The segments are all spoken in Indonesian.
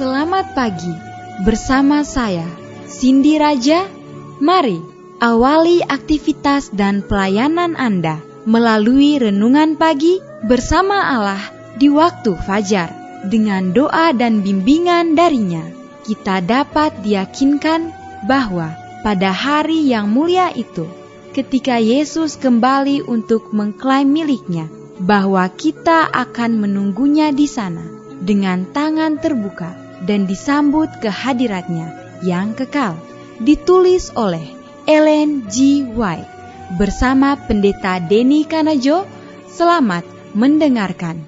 Selamat pagi, bersama saya, Cindy Raja. Mari awali aktivitas dan pelayanan Anda melalui renungan pagi bersama Allah di waktu fajar. Dengan doa dan bimbingan darinya, kita dapat diyakinkan bahwa pada hari yang mulia itu, ketika Yesus kembali untuk mengklaim miliknya, bahwa kita akan menunggunya di sana dengan tangan terbuka dan disambut ke hadiratnya yang kekal. Ditulis oleh Ellen G. White bersama Pendeta Denny Kanajo. Selamat mendengarkan.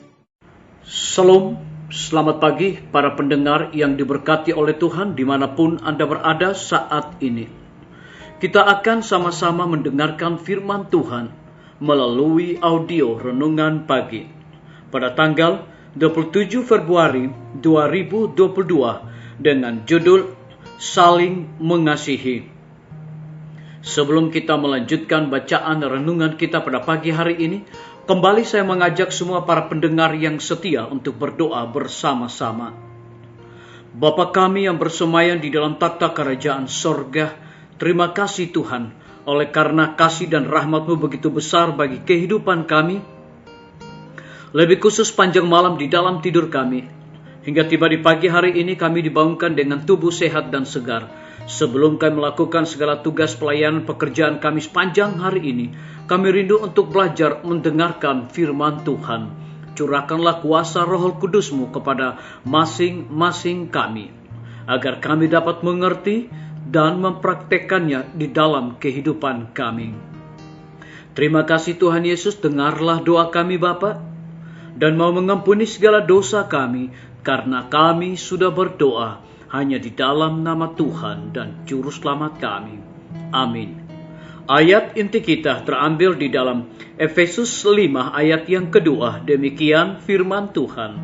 Salam, selamat pagi para pendengar yang diberkati oleh Tuhan dimanapun Anda berada saat ini. Kita akan sama-sama mendengarkan firman Tuhan melalui audio renungan pagi pada tanggal 27 Februari 2022 dengan judul Saling Mengasihi. Sebelum kita melanjutkan bacaan renungan kita pada pagi hari ini, kembali saya mengajak semua para pendengar yang setia untuk berdoa bersama-sama. Bapa kami yang bersemayam di dalam takhta kerajaan sorga, terima kasih Tuhan, oleh karena kasih dan rahmat-Mu begitu besar bagi kehidupan kami. Lebih khusus panjang malam di dalam tidur kami, hingga tiba di pagi hari ini kami dibangunkan dengan tubuh sehat dan segar. Sebelum kami melakukan segala tugas pelayanan pekerjaan kami sepanjang hari ini, kami rindu untuk belajar mendengarkan firman Tuhan. Curahkanlah kuasa Roh Kudus-Mu kepada masing-masing kami, agar kami dapat mengerti dan mempraktekannya di dalam kehidupan kami. Terima kasih Tuhan Yesus, dengarlah doa kami Bapa, dan mau mengampuni segala dosa kami, karena kami sudah berdoa hanya di dalam nama Tuhan dan Juru Selamat kami. Amin. Ayat inti kita terambil di dalam Efesus 5 ayat yang kedua. Demikian firman Tuhan.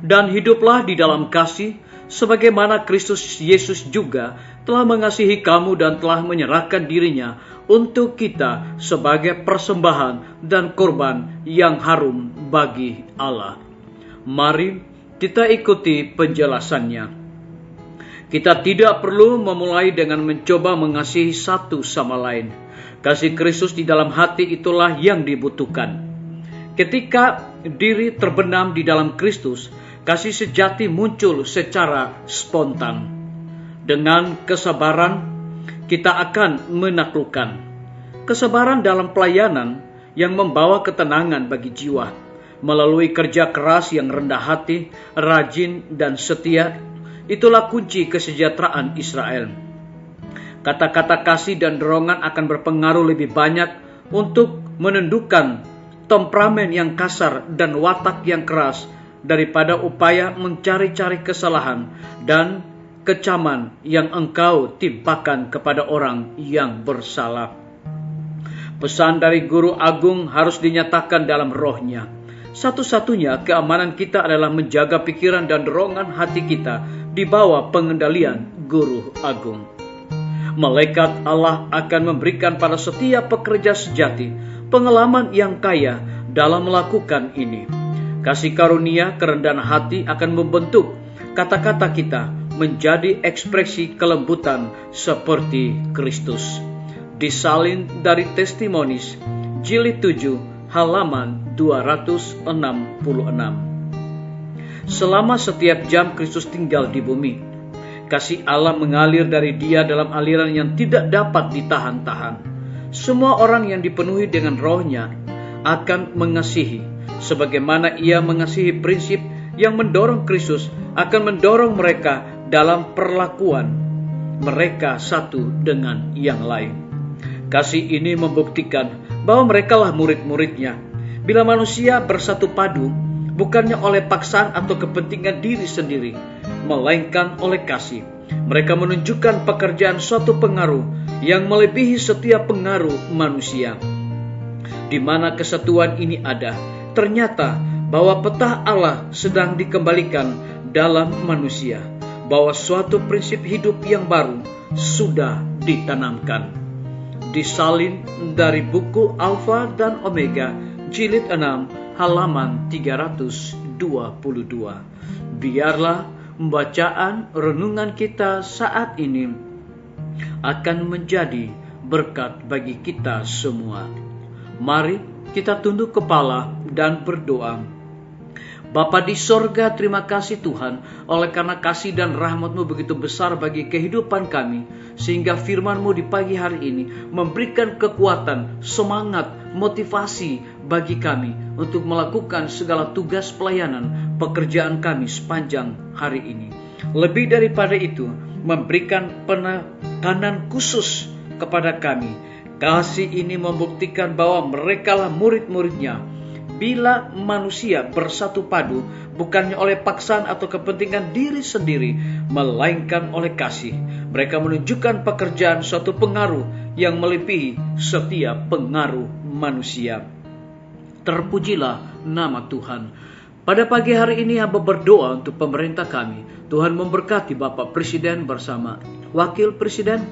Dan hiduplah di dalam kasih, sebagaimana Kristus Yesus juga telah mengasihi kamu dan telah menyerahkan dirinya untuk kita sebagai persembahan dan korban yang harum bagi Allah. Mari kita ikuti penjelasannya. Kita tidak perlu memulai dengan mencoba mengasihi satu sama lain. Kasih Kristus di dalam hati itulah yang dibutuhkan. Ketika diri terbenam di dalam Kristus, kasih sejati muncul secara spontan. Dengan kesabaran, kita akan menaklukkan. Kesabaran dalam pelayanan yang membawa ketenangan bagi jiwa. Melalui kerja keras yang rendah hati, rajin dan setia, itulah kunci kesejahteraan Israel. Kata-kata kasih dan dorongan akan berpengaruh lebih banyak untuk menundukkan temperamen yang kasar dan watak yang keras daripada upaya mencari-cari kesalahan dan kecaman yang engkau timpakan kepada orang yang bersalah. Pesan dari Guru Agung harus dinyatakan dalam rohnya. Satu-satunya keamanan kita adalah menjaga pikiran dan dorongan hati kita di bawah pengendalian Guru Agung. Malaikat Allah akan memberikan pada setiap pekerja sejati pengalaman yang kaya dalam melakukan ini. Kasih karunia kerendahan hati akan membentuk kata-kata kita menjadi ekspresi kelembutan seperti Kristus. Disalin dari Testimonies, jilid 7, halaman 266. Selama setiap jam Kristus tinggal di bumi, kasih Allah mengalir dari Dia dalam aliran yang tidak dapat ditahan-tahan. Semua orang yang dipenuhi dengan rohnya akan mengasihi, sebagaimana Ia mengasihi. Prinsip yang mendorong Kristus akan mendorong mereka dalam perlakuan mereka satu dengan yang lain. Kasih ini membuktikan bahwa merekalah murid-muridnya. Bila manusia bersatu padu, bukannya oleh paksaan atau kepentingan diri sendiri, melainkan oleh kasih, mereka menunjukkan pekerjaan suatu pengaruh yang melebihi setiap pengaruh manusia. Di mana kesatuan ini ada, ternyata bahwa peta Allah sedang dikembalikan dalam manusia, bahwa suatu prinsip hidup yang baru sudah ditanamkan. Disalin dari buku Alfa dan Omega, jilid 6, halaman 322. Biarlah bacaan renungan kita saat ini akan menjadi berkat bagi kita semua. Mari kita tunduk kepala dan berdoa. Bapa di sorga, terima kasih Tuhan, oleh karena kasih dan rahmat-Mu begitu besar bagi kehidupan kami, sehingga firman-Mu di pagi hari ini memberikan kekuatan, semangat, motivasi bagi kami untuk melakukan segala tugas pelayanan pekerjaan kami sepanjang hari ini. Lebih daripada itu, memberikan penekanan khusus kepada kami. Kasih ini membuktikan bahwa merekalah murid-murid-Nya. Bila manusia bersatu padu, bukannya oleh paksaan atau kepentingan diri sendiri, melainkan oleh kasih. Mereka menunjukkan pekerjaan suatu pengaruh yang melebihi setiap pengaruh manusia. Terpujilah nama Tuhan. Pada pagi hari ini hamba berdoa untuk pemerintah kami. Tuhan memberkati Bapak Presiden bersama Wakil Presiden,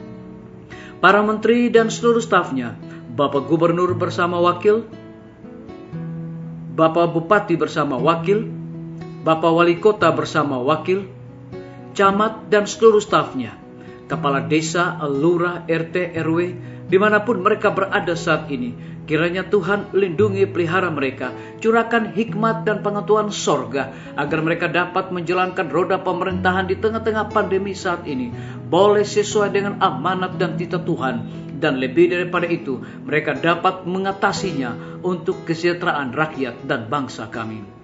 para menteri dan seluruh stafnya, Bapak Gubernur bersama wakil, Bapak Bupati bersama wakil, Bapak Wali Kota bersama wakil, camat dan seluruh stafnya, kepala desa, lurah, RT, RW, dimanapun mereka berada saat ini. Kiranya Tuhan lindungi pelihara mereka, curahkan hikmat dan pengetahuan sorga, agar mereka dapat menjalankan roda pemerintahan di tengah-tengah pandemi saat ini, boleh sesuai dengan amanat dan titah Tuhan. Dan lebih daripada itu, mereka dapat mengatasinya untuk kesejahteraan rakyat dan bangsa kami.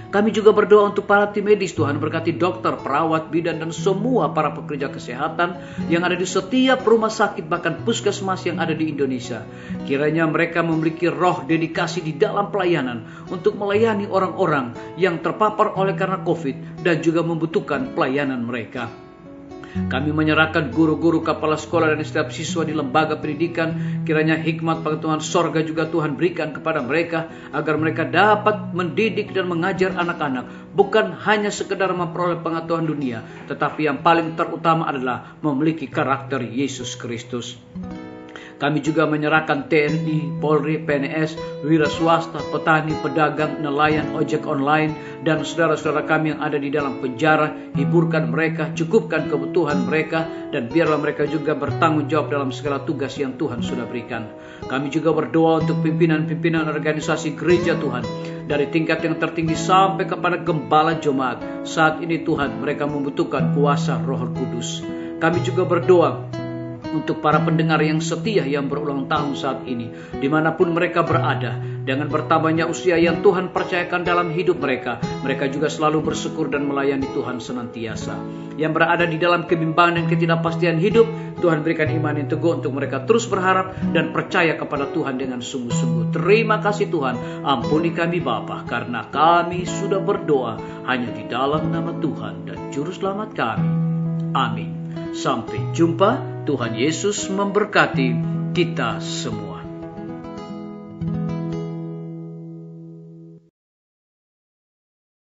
Kami juga berdoa untuk para tim medis. Tuhan berkati dokter, perawat, bidan, dan semua para pekerja kesehatan yang ada di setiap rumah sakit, bahkan puskesmas yang ada di Indonesia. Kiranya mereka memiliki roh dedikasi di dalam pelayanan untuk melayani orang-orang yang terpapar oleh karena COVID dan juga membutuhkan pelayanan mereka. Kami menyerahkan guru-guru, kepala sekolah, dan setiap siswa di lembaga pendidikan. Kiranya hikmat pengetahuan sorga juga Tuhan berikan kepada mereka, agar mereka dapat mendidik dan mengajar anak-anak, bukan hanya sekedar memperoleh pengetahuan dunia, tetapi yang paling terutama adalah memiliki karakter Yesus Kristus. Kami juga menyerahkan TNI, Polri, PNS, wira swasta, petani, pedagang, nelayan, ojek online, dan saudara-saudara kami yang ada di dalam penjara. Hiburkan mereka, cukupkan kebutuhan mereka, dan biarlah mereka juga bertanggung jawab dalam segala tugas yang Tuhan sudah berikan. Kami juga berdoa untuk pimpinan-pimpinan organisasi gereja Tuhan, dari tingkat yang tertinggi sampai kepada gembala jemaat. Saat ini Tuhan, mereka membutuhkan kuasa Roh Kudus. Kami juga berdoa untuk para pendengar yang setia yang berulang tahun saat ini, dimanapun mereka berada, dengan bertambahnya usia yang Tuhan percayakan dalam hidup mereka, mereka juga selalu bersyukur dan melayani Tuhan senantiasa. Yang berada di dalam kebimbangan dan ketidakpastian hidup, Tuhan berikan iman yang teguh untuk mereka terus berharap dan percaya kepada Tuhan dengan sungguh-sungguh. Terima kasih Tuhan, ampuni kami Bapa, karena kami sudah berdoa hanya di dalam nama Tuhan dan Juru Selamat kami. Amin. Sampai jumpa. Tuhan Yesus memberkati kita semua.